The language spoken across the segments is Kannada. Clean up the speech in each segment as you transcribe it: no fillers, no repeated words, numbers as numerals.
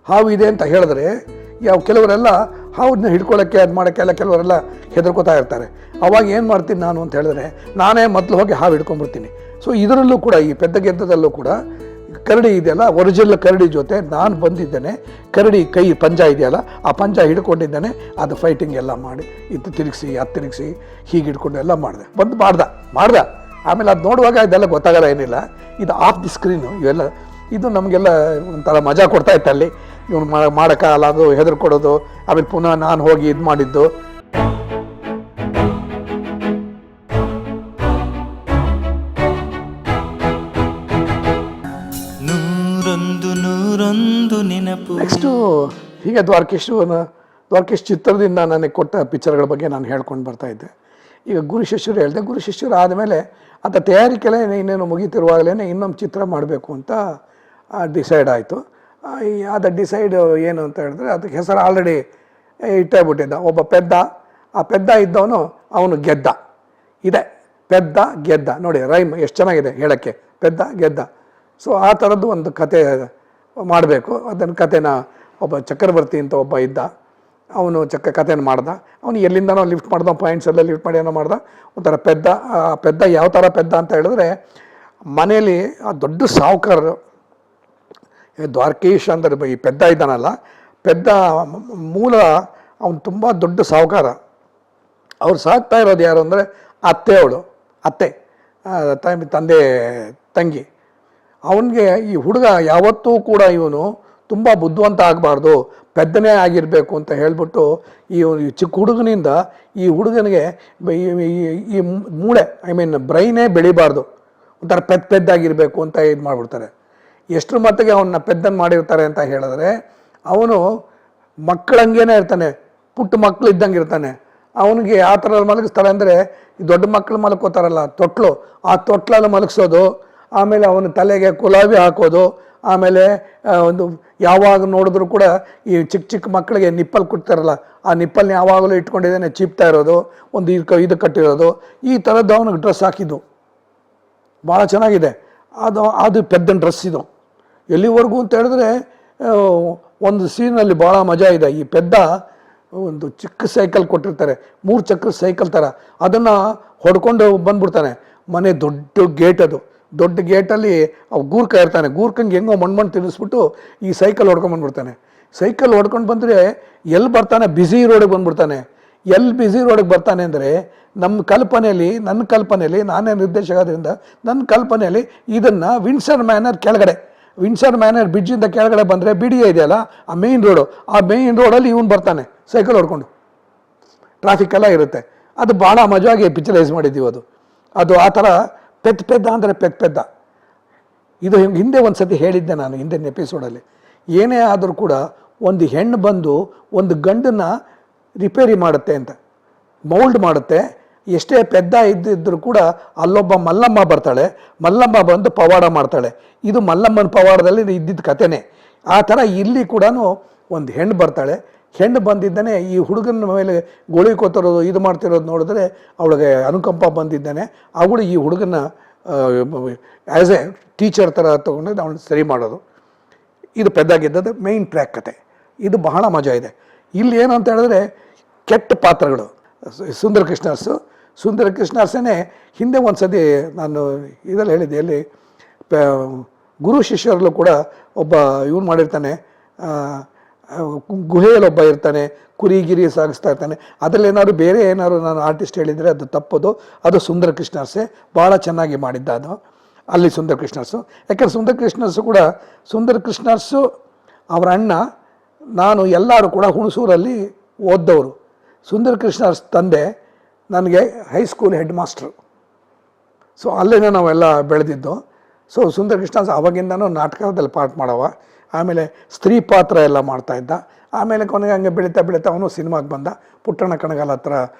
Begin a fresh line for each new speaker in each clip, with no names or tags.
ಹಾವು ಇದೆ ಅಂತ ಹೇಳಿದ್ರೆ ಕೆಲವರೆಲ್ಲ ಹಾವನ್ನ ಹಿಡ್ಕೊಳ್ಳೋಕ್ಕೆ ಅದು ಮಾಡೋಕ್ಕೆಲ್ಲ ಕೆಲವರೆಲ್ಲ ಹೆದರ್ಕೋತಾ ಇರ್ತಾರೆ. ಅವಾಗ ಏನು ಮಾಡ್ತೀನಿ ನಾನು ಅಂತ ಹೇಳಿದ್ರೆ ನಾನೇ ಮೊದಲು ಹೋಗಿ ಹಾವು ಹಿಡ್ಕೊಂಡ್ಬಿಡ್ತೀನಿ. ಸೊ ಇದರಲ್ಲೂ ಕೂಡ ಈ ಪೆದ್ದ ಗೆದ್ದದಲ್ಲೂ ಕೂಡ ಕರಡಿ ಇದೆಯಲ್ಲ, ಒರಿಜಿನಲ್ ಕರಡಿ ಜೊತೆ ನಾನು ಬಂದಿದ್ದೇನೆ. ಕರಡಿ ಕೈ ಪಂಜ ಇದೆಯಲ್ಲ, ಆ ಪಂಜ ಹಿಡ್ಕೊಂಡಿದ್ದೇನೆ. ಅದು ಫೈಟಿಂಗ್ ಎಲ್ಲ ಮಾಡಿ ಇದು ತಿರುಗಿಸಿ ಅದು ತಿರುಗಿಸಿ ಹೀಗೆ ಹಿಡ್ಕೊಂಡು ಎಲ್ಲ ಮಾಡಿದೆ. ಮಾಡ್ದ ಆಮೇಲೆ ಅದು ನೋಡುವಾಗ ಇದೆಲ್ಲ ಗೊತ್ತಾಗಲ್ಲ, ಏನಿಲ್ಲ, ಇದು ಆಫ್ ದಿ ಸ್ಕ್ರೀನು ಇವೆಲ್ಲ. ಇದು ನಮಗೆಲ್ಲ ಒಂಥರ ಮಜಾ ಕೊಡ್ತಾ ಇತ್ತು. ಅಲ್ಲಿ ಇವನು ಮಾಡೋಕ್ಕಾಗಲ್ಲ, ಅದು ಹೆದರ್ಕೊಡೋದು, ಆಮೇಲೆ ಪುನಃ ನಾನು ಹೋಗಿ ಇದು ಮಾಡಿದ್ದು. ನೆಕ್ಸ್ಟು ಹೀಗೆ ದ್ವಾರಕೀಶ್ ಚಿತ್ರದಿಂದ ನನಗೆ ಕೊಟ್ಟ ಪಿಕ್ಚರ್ಗಳ ಬಗ್ಗೆ ನಾನು ಹೇಳ್ಕೊಂಡು ಬರ್ತಾಯಿದ್ದೆ. ಈಗ ಗುರು ಶಿಷ್ಯರು ಹೇಳಿದೆ. ಗುರು ಶಿಷ್ಯರು ಆದಮೇಲೆ ಅಂತ ತಯಾರಿಕೆಲ್ಲೇ ಇನ್ನೇನು ಮುಗೀತಿರುವಾಗಲೇ ಇನ್ನೊಂದು ಚಿತ್ರ ಮಾಡಬೇಕು ಅಂತ ಡಿಸೈಡ್ ಆಯಿತು. ಅದು ಡಿಸೈಡ್ ಏನು ಅಂತ ಹೇಳಿದ್ರೆ ಅದಕ್ಕೆ ಹೆಸರು ಆಲ್ರೆಡಿ ಇಟ್ಟೇ ಬಿಟ್ಟಿದ್ದ. ಒಬ್ಬ ಪೆದ್ದ, ಆ ಪೆದ್ದ ಇದ್ದವನು ಅವನು ಗೆದ್ದ. ಇದೆ ಪೆದ್ದ ಗೆದ್ದ, ನೋಡಿ ರೈಮ್ ಎಷ್ಟು ಚೆನ್ನಾಗಿದೆ ಹೇಳೋಕ್ಕೆ, ಪೆದ್ದ ಗೆದ್ದ. ಸೊ ಆ ಥರದ್ದು ಒಂದು ಕತೆ ಮಾಡಬೇಕು. ಅದನ್ನು ಕತೆನ ಒಬ್ಬ ಚಕ್ರವರ್ತಿ ಅಂತ ಒಬ್ಬ ಇದ್ದ, ಅವನು ಕತೆನ ಮಾಡ್ದ. ಅವನು ಎಲ್ಲಿಂದನೋ ಲಿಫ್ಟ್ ಮಾಡ್ದ, ಪಾಯಿಂಟ್ಸ್ ಎಲ್ಲ ಲಿಫ್ಟ್ ಮಾಡಿ ಏನೋ ಮಾಡ್ದ. ಒಂಥರ ಪೆದ್ದ. ಆ ಪೆದ್ದ ಯಾವ ಥರ ಪೆದ್ದ ಅಂತ ಹೇಳಿದ್ರೆ, ಮನೇಲಿ ಆ ದೊಡ್ಡ ಸಾಹುಕಾರರು, ದ್ವಾರಕೀಶ್ ಅಂದರೆ ಈ ಪೆದ್ದ ಇದ್ದಾನಲ್ಲ, ಪೆದ್ದ ಮೂಲ ಅವನು ತುಂಬ ದೊಡ್ಡ ಸಾಹುಕಾರ. ಅವ್ರು ಸಾಕ್ತಾ ಇರೋದು ಯಾರು ಅಂದರೆ ಅತ್ತೆ ತಂದೆ ತಂಗಿ. ಅವನಿಗೆ ಈ ಹುಡುಗ ಯಾವತ್ತೂ ಕೂಡ ಇವನು ತುಂಬ ಬುದ್ಧಿವಂತ ಆಗಬಾರ್ದು, ಪೆದ್ದನೇ ಆಗಿರಬೇಕು ಅಂತ ಹೇಳ್ಬಿಟ್ಟು ಈ ಚಿಕ್ಕ ಹುಡುಗನಿಂದ ಈ ಹುಡುಗನಿಗೆ ಈ ಮೂಳೆ ಬ್ರೈನೇ ಬೆಳಿಬಾರ್ದು, ಒಂಥರ ಪೆದ್ದಾಗಿರಬೇಕು ಅಂತ ಇದು ಮಾಡಿಬಿಡ್ತಾರೆ. ಎಷ್ಟರ ಮಟ್ಟಿಗೆ ಅವನ್ನ ಪೆದ್ದನ್ನು ಮಾಡಿರ್ತಾರೆ ಅಂತ ಹೇಳಿದ್ರೆ, ಅವನು ಮಕ್ಕಳಂಗೇನೆ ಇರ್ತಾನೆ, ಪುಟ್ಟ ಮಕ್ಕಳು ಇದ್ದಂಗೆ ಇರ್ತಾನೆ. ಅವನಿಗೆ ಆ ಥರ ಮಲಗಿಸ್ತಾರೆ ಅಂದರೆ, ಈ ದೊಡ್ಡ ಮಕ್ಕಳು ಮಲಕೋತಾರಲ್ಲ ತೊಟ್ಲು, ಆ ತೊಟ್ಲಲ್ಲಿ ಮಲಗಿಸೋದು, ಆಮೇಲೆ ಅವನ ತಲೆಗೆ ಕುಲಾವಿ ಹಾಕೋದು, ಆಮೇಲೆ ಒಂದು ಯಾವಾಗ ನೋಡಿದ್ರು ಕೂಡ ಈ ಚಿಕ್ಕ ಮಕ್ಕಳಿಗೆ ನಿಪ್ಪಲ್ ಕೊಡ್ತಾರಲ್ಲ, ಆ ನಿಪ್ಪಲ್ನ ಯಾವಾಗಲೂ ಇಟ್ಕೊಂಡಿದ್ದೇನೆ ಚೀಪ್ತಾ ಇರೋದು, ಒಂದು ಇದು ಕಟ್ಟಿರೋದು, ಈ ಥರದ್ದು ಅವನಿಗೆ ಡ್ರೆಸ್ ಹಾಕಿದ್ದು ಭಾಳ ಚೆನ್ನಾಗಿದೆ. ಅದು ಪೆದ್ದನ ಡ್ರೆಸ್ ಇದು. ಎಲ್ಲಿವರೆಗೂ ಅಂತ ಹೇಳಿದ್ರೆ, ಒಂದು ಸೀನಲ್ಲಿ ಭಾಳ ಮಜಾ ಇದೆ. ಈ ಪೆದ್ದ ಒಂದು ಚಿಕ್ಕ ಸೈಕಲ್ ಕೊಟ್ಟಿರ್ತಾರೆ, 3 ಚಕ್ರ ಸೈಕಲ್ ಥರ, ಅದನ್ನು ಹೊಡ್ಕೊಂಡು ಬಂದ್ಬಿಡ್ತಾನೆ. ಮನೆ ದೊಡ್ಡ ಗೇಟ್, ಅದು ದೊಡ್ಡ ಗೇಟಲ್ಲಿ ಗೂರ್ಕ ಇರ್ತಾನೆ. ಗೂರ್ಕಂಗೆ ಹೆಂಗೋ ಮಣ್ಣು ತಿನ್ನಿಸ್ಬಿಟ್ಟು ಈ ಸೈಕಲ್ ಹೊಡ್ಕೊಂಡ್ಬಂದ್ಬಿಡ್ತಾನೆ. ಸೈಕಲ್ ಹೊಡ್ಕೊಂಡು ಬಂದರೆ ಎಲ್ಲಿ ಬರ್ತಾನೆ, ಬ್ಯುಸಿ ರೋಡಿಗೆ ಬಂದ್ಬಿಡ್ತಾನೆ. ಎಲ್ಲಿ ಬ್ಯುಸಿ ರೋಡಿಗೆ ಬರ್ತಾನೆ ಅಂದರೆ, ನನ್ನ ಕಲ್ಪನೆಯಲ್ಲಿ ನಾನೇ ನಿರ್ದೇಶಕ ಆದ್ದರಿಂದ ನನ್ನ ಕಲ್ಪನೆಯಲ್ಲಿ ಇದನ್ನು ವಿನ್ಸರ್ ಮ್ಯಾನರ್ ಬ್ರಿಡ್ಜಿಂದ ಕೆಳಗಡೆ ಬಂದರೆ ಬಿಡಿ ಇದೆಯಲ್ಲ ಆ ಮೇಯ್ನ್ ರೋಡಲ್ಲಿ ಇವನು ಬರ್ತಾನೆ ಸೈಕಲ್ ಹೊಡ್ಕೊಂಡು. ಟ್ರಾಫಿಕ್ ಎಲ್ಲ ಇರುತ್ತೆ. ಅದು ಭಾಳ ಮಜವಾಗಿ ಪಿಕ್ಚರೈಸ್ ಮಾಡಿದ್ದೀವಿ. ಅದು ಆ ಥರ ಪೆದ್ದ ಅಂದರೆ ಪೆದ್ದ. ಇದು ಹಿಂದೆ ಒಂದು ಸತಿ ಹೇಳಿದ್ದೆ ನಾನು ಹಿಂದಿನ ಎಪಿಸೋಡಲ್ಲಿ. ಏನೇ ಆದರೂ ಕೂಡ ಒಂದು ಹೆಣ್ಣು ಬಂದು ಒಂದು ಗಂಡನ್ನು ರಿಪೇರಿ ಮಾಡುತ್ತೆ ಅಂತ, ಮೌಲ್ಡ್ ಮಾಡುತ್ತೆ. ಎಷ್ಟೇ ಪೆದ್ದ ಇದ್ದಿದ್ದರೂ ಕೂಡ ಅಲ್ಲೊಬ್ಬ ಮಲ್ಲಮ್ಮ ಬರ್ತಾಳೆ, ಮಲ್ಲಮ್ಮ ಬಂದು ಪವಾಡ ಮಾಡ್ತಾಳೆ. ಇದು ಮಲ್ಲಮ್ಮನ ಪವಾಡದಲ್ಲಿ ಇದ್ದಿದ್ದ ಕಥೆನೇ. ಆ ಥರ ಇಲ್ಲಿ ಕೂಡ ಒಂದು ಹೆಣ್ಣು ಬರ್ತಾಳೆ. ಹೆಣ್ಣು ಬಂದಿದ್ದಾನೆ, ಈ ಹುಡುಗನ ಮೇಲೆ ಗೋಳಿ ಕೊತ್ತಿರೋದು ಇದು ಮಾಡ್ತಿರೋದು ನೋಡಿದ್ರೆ ಅವಳಿಗೆ ಅನುಕಂಪ ಬಂದಿದ್ದಾನೆ. ಅವಳು ಈ ಹುಡುಗನ ಆ್ಯಸ್ ಎ ಟೀಚರ್ ಥರ ತೊಗೊಂಡು ಅವಳು ಸರಿ ಮಾಡೋದು. ಇದು ಪೆದ್ದಾಗಿದ್ದದ್ದು ಮೇಯ್ನ್ ಟ್ರ್ಯಾಕ್ ಕತೆ. ಇದು ಬಹಳ ಮಜಾ ಇದೆ. ಇಲ್ಲಿ ಏನು ಅಂತ ಹೇಳಿದ್ರೆ, ಕೆಟ್ಟ ಪಾತ್ರಗಳು. ಸುಂದರ ಕೃಷ್ಣರ್ಸನೇ ಹಿಂದೆ ಒಂದು ಸತಿ ನಾನು ಇದರಲ್ಲಿ ಹೇಳಿದ್ದೆ, ಎಲ್ಲಿ ಗುರು ಶಿಷ್ಯರಲ್ಲೂ ಕೂಡ ಒಬ್ಬ ಇವನು ಮಾಡಿರ್ತಾನೆ, ಗುಹೆಯಲ್ಲಿ ಒಬ್ಬ ಇರ್ತಾನೆ, ಕುರಿಗಿರಿ ಸಾಗಿಸ್ತಾ ಇರ್ತಾನೆ. ಅದರಲ್ಲಿ ಬೇರೆ ಏನಾದ್ರು ನಾನು ಆರ್ಟಿಸ್ಟ್ ಹೇಳಿದರೆ ಅದು ತಪ್ಪೋದು. ಅದು ಸುಂದರ ಕೃಷ್ಣರ್ಸೆ ಭಾಳ ಚೆನ್ನಾಗಿ ಮಾಡಿದ್ದ ಅದು ಅಲ್ಲಿ ಸುಂದರ ಕೃಷ್ಣರ್ಸು. ಯಾಕೆಂದ್ರೆ ಸುಂದರ ಕೃಷ್ಣರ್ಸು ಅವರ ಅಣ್ಣ, ನಾನು ಎಲ್ಲರೂ ಕೂಡ ಹುಣಸೂರಲ್ಲಿ ಓದ್ದವರು. ಸುಂದರ ಕೃಷ್ಣರ್ಸ್ ತಂದೆ ನನಗೆ ಹೈಸ್ಕೂಲ್ ಹೆಡ್ ಮಾಸ್ಟ್ರು. ಸೊ ಅಲ್ಲೇ ನಾವೆಲ್ಲ ಬೆಳೆದಿದ್ದು. ಸೊ ಸುಂದರ ಕೃಷ್ಣರ್ಸ್ ಅವಾಗಿಂದನೂ ನಾಟಕದಲ್ಲಿ ಪಾಠ ಮಾಡವ, ಆಮೇಲೆ ಸ್ತ್ರೀ ಪಾತ್ರ ಎಲ್ಲ ಮಾಡ್ತಾಯಿದ್ದ. ಆಮೇಲೆ ಕೊನೆಗೆ ಹಂಗೆ ಬೆಳೀತಾ ಅವನು ಸಿನಿಮಾಗೆ ಬಂದ. ಪುಟ್ಟಣ್ಣ ಕಣಗಾಲ್ ಹತ್ರ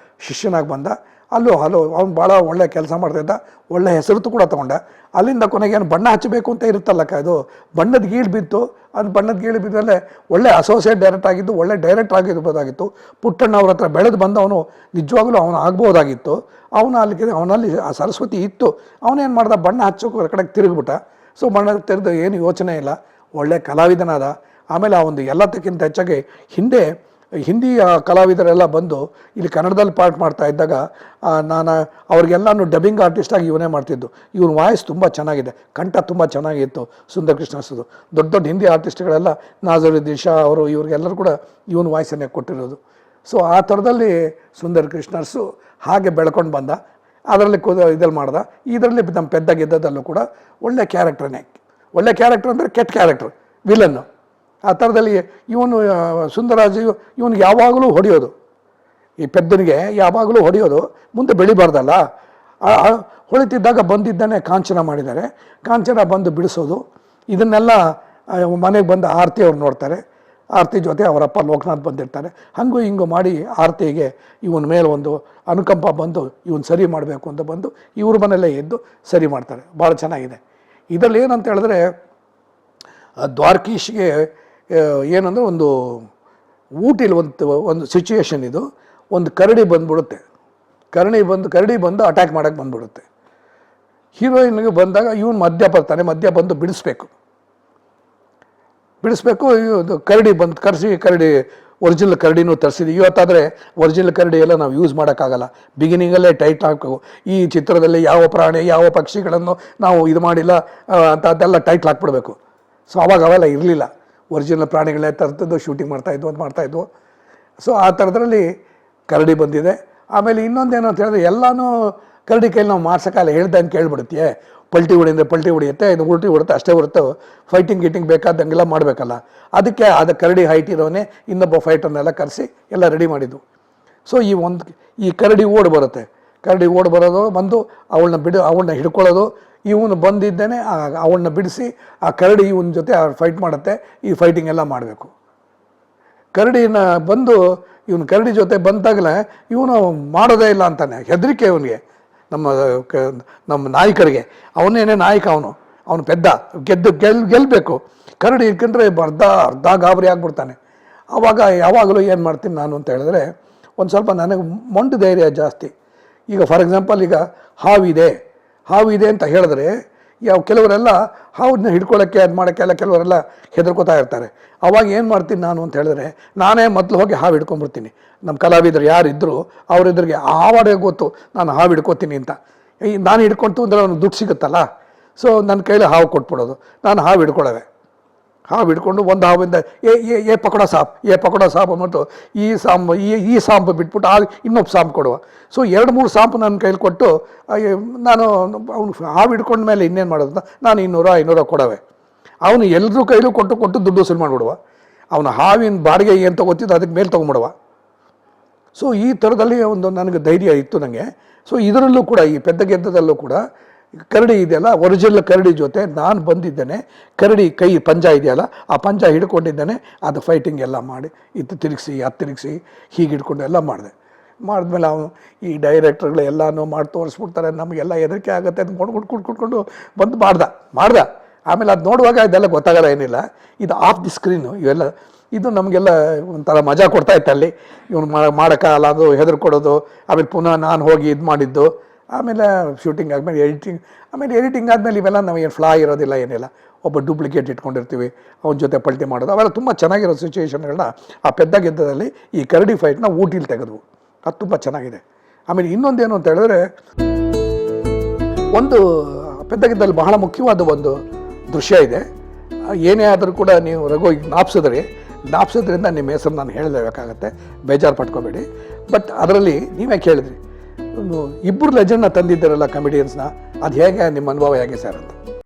ಶಿಷ್ಯನಾಗಿ ಬಂದ. ಅಲ್ಲೂ ಅವ್ನು ಭಾಳ ಒಳ್ಳೆ ಕೆಲಸ ಮಾಡ್ತಾಯಿದ್ದ, ಒಳ್ಳೆ ಹೆಸರು ಕೂಡ ತೊಗೊಂಡ. ಅಲ್ಲಿಂದ ಕೊನೆಗೆ ಏನು ಬಣ್ಣ ಹಚ್ಚಬೇಕು ಅಂತ ಇರುತ್ತಲ್ಲಕ್ಕ, ಅದು ಬಣ್ಣದ ಗೀಳು ಬಿತ್ತು. ಅದು ಬಣ್ಣದ ಗೀಳು ಬಿದ್ದರೆ ಒಳ್ಳೆ ಅಸೋಸಿಯೇಟ್ ಡೈರೆಕ್ಟ್ ಆಗಿದ್ದು, ಒಳ್ಳೆ ಡೈರೆಕ್ಟ್ ಆಗಿರ್ಬೋದಾಗಿತ್ತು. ಪುಟ್ಟಣ್ಣ ಅವ್ರ ಹತ್ರ ಬೆಳೆದು ಬಂದವನು ನಿಜವಾಗ್ಲೂ ಅವನು ಆಗ್ಬೋದಾಗಿತ್ತು. ಅವನಲ್ಲಿ ಆ ಸರಸ್ವತಿ ಇತ್ತು. ಅವನೇನು ಮಾಡ್ದ, ಬಣ್ಣ ಹಚ್ಚೋಕೆ ಹೊರ ಕಡೆಗೆ ತಿರುಗಿಬಿಟ್ಟ. ಸೊ ಬಣ್ಣ ತೆರೆದು ಏನು ಯೋಚನೆ ಇಲ್ಲ, ಒಳ್ಳೆ ಕಲಾವಿದನಾದ. ಆಮೇಲೆ ಆ ಒಂದು ಎಲ್ಲದಕ್ಕಿಂತ ಹೆಚ್ಚಾಗಿ ಹಿಂದಿ ಕಲಾವಿದರೆಲ್ಲ ಬಂದು ಇಲ್ಲಿ ಕನ್ನಡದಲ್ಲಿ ಪಾರ್ಟ್ ಮಾಡ್ತಾ ಇದ್ದಾಗ ನಾನು ಅವ್ರಿಗೆಲ್ಲನೂ ಡಬ್ಬಿಂಗ್ ಆರ್ಟಿಸ್ಟಾಗಿ ಇವನೇ ಮಾಡ್ತಿದ್ದು. ಇವ್ನ ವಾಯ್ಸ್ ತುಂಬ ಚೆನ್ನಾಗಿದೆ, ಕಂಠ ತುಂಬ ಚೆನ್ನಾಗಿತ್ತು ಸುಂದರ್ ಕೃಷ್ಣರ್ಸ್ದು. ದೊಡ್ಡ ದೊಡ್ಡ ಹಿಂದಿ ಆರ್ಟಿಸ್ಟ್ಗಳೆಲ್ಲ ನಾಜರುದ್ದೀನ್ ಶಾ ಅವರು ಇವ್ರಿಗೆಲ್ಲರೂ ಕೂಡ ಇವನ ವಾಯ್ಸನ್ನೇ ಕೊಟ್ಟಿರೋದು. ಸೊ ಆ ಥರದಲ್ಲಿ ಸುಂದರ್ ಕೃಷ್ಣರ್ಸು ಹಾಗೆ ಬೆಳ್ಕೊಂಡು ಬಂದ. ಅದರಲ್ಲಿ ಇದಲ್ಲಿ ಮಾಡ್ದ. ಇದರಲ್ಲಿ ನಮ್ಮ ಪೆದ್ದ ಗೆದ್ದದಲ್ಲೂ ಕೂಡ ಒಳ್ಳೆ ಕ್ಯಾರೆಕ್ಟ್ರನ್ನೇ. ಒಳ್ಳೆ ಕ್ಯಾರೆಕ್ಟರ್ ಅಂದರೆ ಕೆಟ್ಟ ಕ್ಯಾರೆಕ್ಟ್ರ್, ವಿಲನ್ನು. ಆ ಥರದಲ್ಲಿ ಇವನು ಸುಂದರಾಜ್ ಇವನಿಗೆ ಯಾವಾಗಲೂ ಹೊಡೆಯೋದು, ಈ ಪೆದ್ದನಿಗೆ ಯಾವಾಗಲೂ ಹೊಡೆಯೋದು. ಮುಂದೆ ಬೆಳಿಬಾರ್ದಲ್ಲ, ಹೊಳಿತಿದ್ದಾಗ ಬಂದಿದ್ದಾನೆ ಕಾಂಚನ ಮಾಡಿದ್ದಾರೆ. ಕಾಂಚನ ಬಂದು ಬಿಡಿಸೋದು, ಇದನ್ನೆಲ್ಲ ಮನೆಗೆ ಬಂದು ಆರತಿ ಅವ್ರು ನೋಡ್ತಾರೆ. ಆರತಿ ಜೊತೆ ಅವರಪ್ಪ ಲೋಕನಾಥ್ ಬಂದಿರ್ತಾರೆ. ಹಂಗೂ ಹಿಂಗೂ ಮಾಡಿ ಆರತಿಗೆ ಇವನ ಮೇಲೆ ಒಂದು ಅನುಕಂಪ ಬಂದು ಇವನು ಸರಿ ಮಾಡಬೇಕು ಅಂತ ಬಂದು ಇವ್ರ ಮನೆಯಲ್ಲೇ ಎದ್ದು ಸರಿ ಮಾಡ್ತಾರೆ. ಭಾಳ ಚೆನ್ನಾಗಿದೆ. ಇದರಲ್ಲಿ ಏನಂತ ಹೇಳಿದ್ರೆ, ದ್ವಾರಕೀಶ್ಗೆ ಏನಂದರೆ ಒಂದು ಊಟಿಲಿ ಒಂದು ಸಿಚುವೇಶನ್ ಇದು. ಒಂದು ಕರಡಿ ಬಂದುಬಿಡುತ್ತೆ. ಕರಡಿ ಬಂದು ಅಟ್ಯಾಕ್ ಮಾಡೋಕ್ಕೆ ಬಂದುಬಿಡುತ್ತೆ. ಹೀರೋಯಿನ್ಗೆ ಬಂದಾಗ ಇವನು ಮಧ್ಯ ಬರ್ತಾನೆ. ಮಧ್ಯ ಬಂದು ಬಿಡಿಸ್ಬೇಕು. ಇದು ಕರಡಿ ಬಂದು ಕರಡಿ ಒರಿಜಿನಲ್ ಕರಡಿನೂ ತರಿಸಿದ್ವಿ. ಇವತ್ತಾದರೆ ಒರಿಜಿನಲ್ ಕರಡಿ ಎಲ್ಲ ನಾವು ಯೂಸ್ ಮಾಡೋಕ್ಕಾಗಲ್ಲ. ಬಿಗಿನಿಂಗಲ್ಲೇ ಟೈಟ್ ಹಾಕಬೇಕು. ಈ ಚಿತ್ರದಲ್ಲಿ ಯಾವ ಪ್ರಾಣಿ ಯಾವ ಪಕ್ಷಿಗಳನ್ನು ನಾವು ಇದು ಮಾಡಿಲ್ಲ ಅಂತ ಅದೆಲ್ಲ ಟೈಟ್ ಹಾಕ್ಬಿಡ್ಬೇಕು. ಸೊ ಅವೆಲ್ಲ ಇರಲಿಲ್ಲ. ಒರಿಜಿನಲ್ ಪ್ರಾಣಿಗಳೇ ತರ್ತಿದ್ದು ಶೂಟಿಂಗ್ ಮಾಡ್ತಾಯಿದ್ವು. ಸೊ ಆ ಥರದ್ರಲ್ಲಿ ಕರಡಿ ಬಂದಿದೆ. ಆಮೇಲೆ ಇನ್ನೊಂದೇನು ಅಂತ ಹೇಳಿದ್ರೆ, ಎಲ್ಲನೂ ಕರಡಿ ಕೈಲಿ ನಾವು ಮಾಡ್ಸೋಕ್ಕಾಗಲ್ಲ. ಹೇಳ್ದಂಗೆ ಕೇಳ್ಬಿಡುತ್ತೆ. ಪಲ್ಟಿ ಹೊಡಿಯುತ್ತೆ, ಇದು ಉಲ್ಟಿ ಹೊಡುತ್ತೆ, ಅಷ್ಟೇ ಹೊರತು ಫೈಟಿಂಗ್ ಬೇಕಾದಂಗೆಲ್ಲ ಮಾಡಬೇಕಲ್ಲ. ಅದಕ್ಕೆ ಅದು ಕರಡಿ ಹೈಟ್ ಇರೋನೇ ಇನ್ನೊಬ್ಬ ಫೈಟರ್ನೆಲ್ಲ ಕರೆಸಿ ಎಲ್ಲ ರೆಡಿ ಮಾಡಿದ್ದು. ಸೊ ಈ ಕರಡಿ ಬರುತ್ತೆ. ಕರಡಿ ಬರೋದು ಬಂದು ಅವಳನ್ನ ಹಿಡ್ಕೊಳ್ಳೋದು. ಇವನು ಬಂದಿದ್ದೇನೆ ಅವಳನ್ನ ಬಿಡಿಸಿ ಆ ಕರಡಿ ಇವನ ಜೊತೆ ಫೈಟ್ ಮಾಡುತ್ತೆ. ಈ ಫೈಟಿಂಗ್ ಎಲ್ಲ ಮಾಡಬೇಕು. ಕರಡಿನ ಬಂದು ಇವನು ಕರಡಿ ಜೊತೆ ಬಂದಾಗಲೇ ಇವನು ಮಾಡೋದೇ ಇಲ್ಲ ಅಂತಾನೆ. ಹೆದರಿಕೆ ಇವನಿಗೆ, ನಮ್ಮ ನಾಯಕರಿಗೆ. ಅವನೇನೇ ನಾಯಕ. ಅವನು ಪೆದ್ದ ಗೆಲ್ಲಬೇಕು. ಕರಡಿ ಇಟ್ಕೊಂಡ್ರೆ ಅರ್ಧ ಗಾಬರಿ ಆಗ್ಬಿಡ್ತಾನೆ. ಆವಾಗ ಯಾವಾಗಲೂ ಏನು ಮಾಡ್ತೀನಿ ನಾನು ಅಂತ ಹೇಳಿದ್ರೆ, ಒಂದು ಸ್ವಲ್ಪ ನನಗೆ ಮೊಂಡು ಧೈರ್ಯ ಜಾಸ್ತಿ. ಈಗ ಫಾರ್ ಎಕ್ಸಾಂಪಲ್, ಈಗ ಹಾವಿದೆ ಅಂತ ಹೇಳಿದ್ರೆ ಕೆಲವರೆಲ್ಲ ಹಾವನ್ನ ಹಿಡ್ಕೊಳ್ಳೋಕ್ಕೆ ಅದು ಮಾಡೋಕ್ಕೆಲ್ಲ ಕೆಲವರೆಲ್ಲ ಹೆದರ್ಕೋತಾ ಇರ್ತಾರೆ. ಅವಾಗ ಏನು ಮಾಡ್ತೀನಿ ನಾನು ಅಂತ ಹೇಳಿದ್ರೆ, ನಾನೇ ಮೊದಲು ಹೋಗಿ ಹಾವು ಹಿಡ್ಕೊಂಡ್ಬಿಡ್ತೀನಿ. ನಮ್ಮ ಕಲಾವಿದರು ಯಾರಿದ್ದರು ಅವರಿದ್ರಿಗೆ ಆವಾಡೇ ಗೊತ್ತು ನಾನು ಹಾವು ಹಿಡ್ಕೋತೀನಿ ಅಂತ. ನಾನು ಹಿಡ್ಕೊಂತು ಅಂದರೆ ಅವ್ನಿಗೆ ದುಡ್ಡು ಸಿಗುತ್ತಲ್ಲ. ಸೊ ನನ್ನ ಕೈಲಿ ಹಾವು ಕೊಟ್ಬಿಡೋದು. ನಾನು ಹಾವು ಹಿಡ್ಕೊಂಡು ಒಂದು ಹಾವಿಂದ ಏ ಪಕೋಡ ಸಾಪ್ ಅಂದ್ಬಿಟ್ಟು ಈ ಸಾಂಪು ಬಿಟ್ಬಿಟ್ಟು ಇನ್ನೊಬ್ಬ ಸಾಂಪು ಕೊಡುವ. ಸೊ 2-3 ಸಾಂಪು ನನ್ನ ಕೈಲಿ ಕೊಟ್ಟು ನಾನು ಅವ್ನು ಹಾವು ಹಿಡ್ಕೊಂಡ ಮೇಲೆ ಇನ್ನೇನು ಮಾಡೋದು, ನಾನು 200 ಕೊಡವೆ. ಅವನು ಎಲ್ಲರೂ ಕೈಲೂ ಕೊಟ್ಟು ದುಡ್ಡು ವಸೂಲು ಮಾಡಿಬಿಡುವ. ಅವನ ಹಾವಿನ ಬಾಡಿಗೆ ಏನು ತೊಗೋತಿದ್ದು ಅದಕ್ಕೆ ಮೇಲೆ ತೊಗೊಂಬಿಡುವ. ಸೊ ಈ ಥರದಲ್ಲಿ ನನಗೆ ಧೈರ್ಯ ಇತ್ತು ನನಗೆ. ಸೊ ಇದರಲ್ಲೂ ಕೂಡ ಈ ಪೆದ್ದ ಗೆದ್ದದಲ್ಲೂ ಕೂಡ ಕರಡಿ ಇದೆಯಲ್ಲ, ಒರಿಜಿನಲ್ ಕರಡಿ ಜೊತೆ ನಾನು ಬಂದಿದ್ದೇನೆ. ಕರಡಿ ಕೈ ಪಂಜ ಇದೆಯಲ್ಲ, ಆ ಪಂಜ ಹಿಡ್ಕೊಂಡಿದ್ದೇನೆ. ಅದು ಫೈಟಿಂಗ್ ಎಲ್ಲ ಮಾಡಿ ಇದು ತಿರುಗಿಸಿ ಹೀಗೆ ಹಿಡ್ಕೊಂಡು ಎಲ್ಲ ಮಾಡಿದ್ಮೇಲೆ ಅವನು ಈ ಡೈರೆಕ್ಟರ್ಗಳು ಎಲ್ಲನೂ ಮಾಡಿ ತೋರಿಸ್ಬಿಡ್ತಾರೆ. ನಮಗೆಲ್ಲ ಹೆದರಿಕೆ ಆಗುತ್ತೆ ಅಂತ ಕುಡ್ಕೊಂಡು ಬಂದು ಮಾಡ್ದ. ಆಮೇಲೆ ಅದು ನೋಡುವಾಗ ಇದೆಲ್ಲ ಗೊತ್ತಾಗಲ್ಲ, ಏನಿಲ್ಲ. ಇದು ಆಫ್ ದಿ ಸ್ಕ್ರೀನು ಇವೆಲ್ಲ. ಇದು ನಮಗೆಲ್ಲ ಒಂಥರ ಮಜಾ ಕೊಡ್ತಾ ಇತ್ತು. ಅಲ್ಲಿ ಇವನು ಮಾಡೋಕ್ಕಾಗಲ್ಲ, ಅದು ಹೆದರ್ಕೊಡೋದು. ಆಮೇಲೆ ಪುನಃ ನಾನು ಹೋಗಿ ಇದು ಮಾಡಿದ್ದು. ಆಮೇಲೆ ಶೂಟಿಂಗ್ ಆದಮೇಲೆ ಎಡಿಟಿಂಗ್ ಆದಮೇಲೆ ಇವೆಲ್ಲ ನಾವು ಏನು ಫ್ಲಾ ಇರೋದಿಲ್ಲ, ಏನಿಲ್ಲ. ಒಬ್ಬ ಡೂಪ್ಲಿಕೇಟ್ ಇಟ್ಕೊಂಡಿರ್ತೀವಿ, ಅವನ ಜೊತೆ ಪಲ್ಟಿ ಮಾಡೋದು. ಅವೆಲ್ಲ ತುಂಬ ಚೆನ್ನಾಗಿರೋ ಸಿಚುವೇಶನ್ಗಳನ್ನ ಆ ಪೆದ್ದ ಗೆದ್ದದಲ್ಲಿ ಈ ಕರಡಿ ಫೈಟ್ನ ಊಟಿಲಿ ತೆಗೆದ್ವು. ಅದು ತುಂಬ ಚೆನ್ನಾಗಿದೆ. ಆಮೇಲೆ ಇನ್ನೊಂದೇನು ಅಂತ ಹೇಳಿದ್ರೆ, ಒಂದು ಪೆದ್ದ ಗೆದ್ದಲ್ಲಿ ಬಹಳ ಮುಖ್ಯವಾದ ಒಂದು ದೃಶ್ಯ ಇದೆ. ಏನೇ ಆದರೂ ಕೂಡ ನೀವು ರಘು ಜ್ಞಾಪಿಸೋದ್ರಿಂದ ನಿಮ್ಮ ಹೆಸರು ನಾನು ಹೇಳಲೇಬೇಕಾಗತ್ತೆ, ಬೇಜಾರು ಪಟ್ಕೋಬೇಡಿ. ಬಟ್ ಅದರಲ್ಲಿ ನೀವೇ ಕೇಳಿದ್ರಿ, ಇಬ್ಬರು ಲೆಜೆಂಡ್ನ ತಂದಿದ್ದಾರಲ್ಲ ಕಾಮಿಡಿಯನ್ಸ್ನ, ಅದು ಹೇಗೆ ನಿಮ್ಮ ಅನುಭವ ಹೇಗೆ ಸರ್ ಅಂತ.